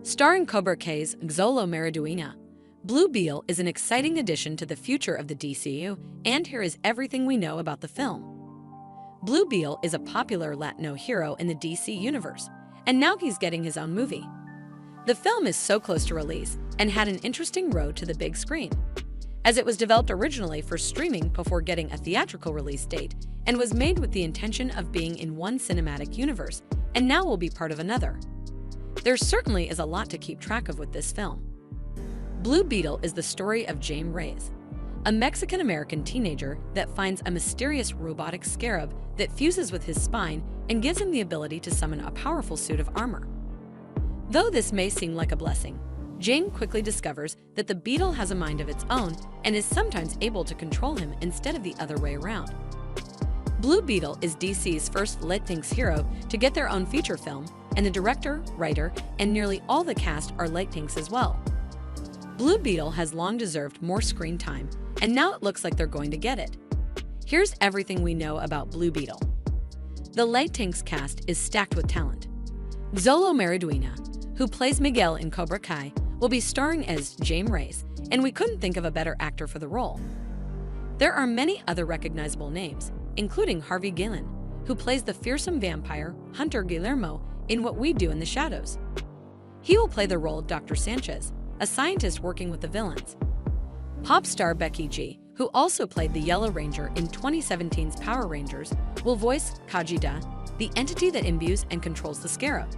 Starring Cobra Kai's Xolo Maridueña, Blue Beetle is an exciting addition to the future of the DCU, and here is everything we know about the film. Blue Beetle is a popular Latino hero in the DC universe, and now he's getting his own movie. The film is so close to release and had an interesting road to the big screen, as it was developed originally for streaming before getting a theatrical release date and was made with the intention of being in one cinematic universe and now will be part of another. There certainly is a lot to keep track of with this film. Blue Beetle is the story of Jaime Reyes, a Mexican-American teenager that finds a mysterious robotic scarab that fuses with his spine and gives him the ability to summon a powerful suit of armor. Though this may seem like a blessing, Jaime quickly discovers that the beetle has a mind of its own and is sometimes able to control him instead of the other way around. Blue Beetle is DC's first Latinx hero to get their own feature film, and the director, writer, and nearly all the cast are Latinx as well. Blue Beetle has long deserved more screen time, and now it looks like they're going to get it. Here's everything we know about Blue Beetle. The Latinx cast is stacked with talent. Xolo Maridueña, who plays Miguel in Cobra Kai, will be starring as Jaime Reyes, and we couldn't think of a better actor for the role. There are many other recognizable names, including Harvey Guillen, who plays the fearsome vampire Hunter Guillermo in What We Do in the Shadows. He will play the role of Dr. Sanchez, a scientist working with the villains. Pop star Becky G, who also played the Yellow Ranger in 2017's Power Rangers, will voice Kajida, the entity that imbues and controls the scarab.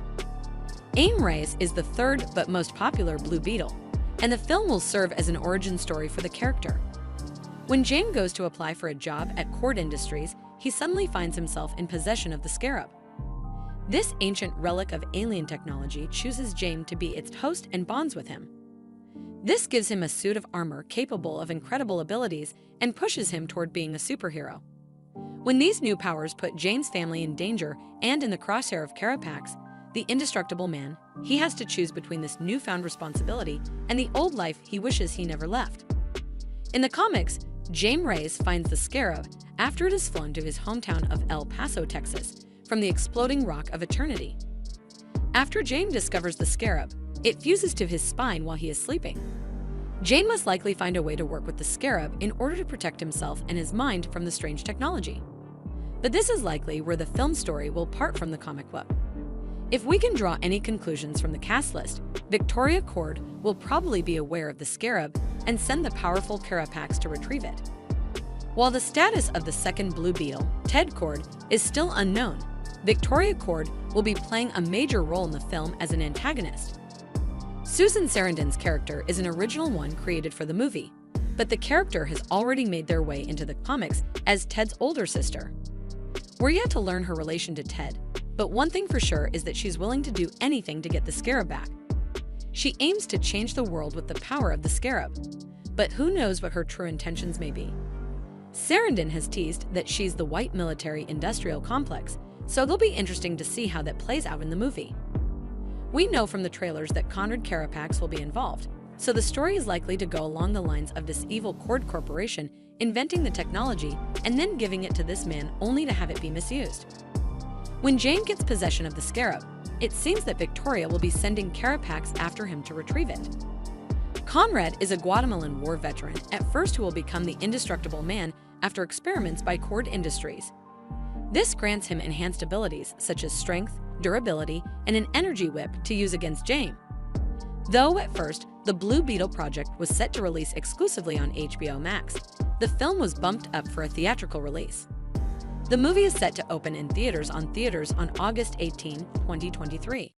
Jaime Reyes is the third but most popular Blue Beetle, and the film will serve as an origin story for the character. When Jaime goes to apply for a job at Cord Industries, he suddenly finds himself in possession of the scarab. This ancient relic of alien technology chooses Jaime to be its host and bonds with him. This gives him a suit of armor capable of incredible abilities and pushes him toward being a superhero. When these new powers put Jaime's family in danger and in the crosshair of Carapax, the indestructible man, he has to choose between this newfound responsibility and the old life he wishes he never left. In the comics, Jaime Reyes finds the scarab after it is flown to his hometown of El Paso, Texas, from the exploding rock of eternity. After Jaime discovers the scarab, it fuses to his spine while he is sleeping. Jaime must likely find a way to work with the scarab in order to protect himself and his mind from the strange technology. But this is likely where the film story will part from the comic book. If we can draw any conclusions from the cast list, Victoria Cord will probably be aware of the scarab and send the powerful Carapax to retrieve it. While the status of the second Blue Beetle, Ted Cord, is still unknown, Victoria Cord will be playing a major role in the film as an antagonist. Susan Sarandon's character is an original one created for the movie, but the character has already made their way into the comics as Ted's older sister. We're yet to learn her relation to Ted, but one thing for sure is that she's willing to do anything to get the scarab back. She aims to change the world with the power of the scarab, but who knows what her true intentions may be. Sarandon has teased that she's the white military industrial complex, so it'll be interesting to see how that plays out in the movie. We know from the trailers that Conrad Carapax will be involved, so the story is likely to go along the lines of this evil Cord Corporation inventing the technology and then giving it to this man only to have it be misused. When Jaime gets possession of the scarab, it seems that Victoria will be sending Carapax after him to retrieve it. Conrad is a Guatemalan war veteran at first who will become the indestructible man after experiments by Cord Industries. This grants him enhanced abilities such as strength, durability, and an energy whip to use against Jaime. Though at first, the Blue Beetle project was set to release exclusively on HBO Max, the film was bumped up for a theatrical release. The movie is set to open in theaters on August 18, 2023.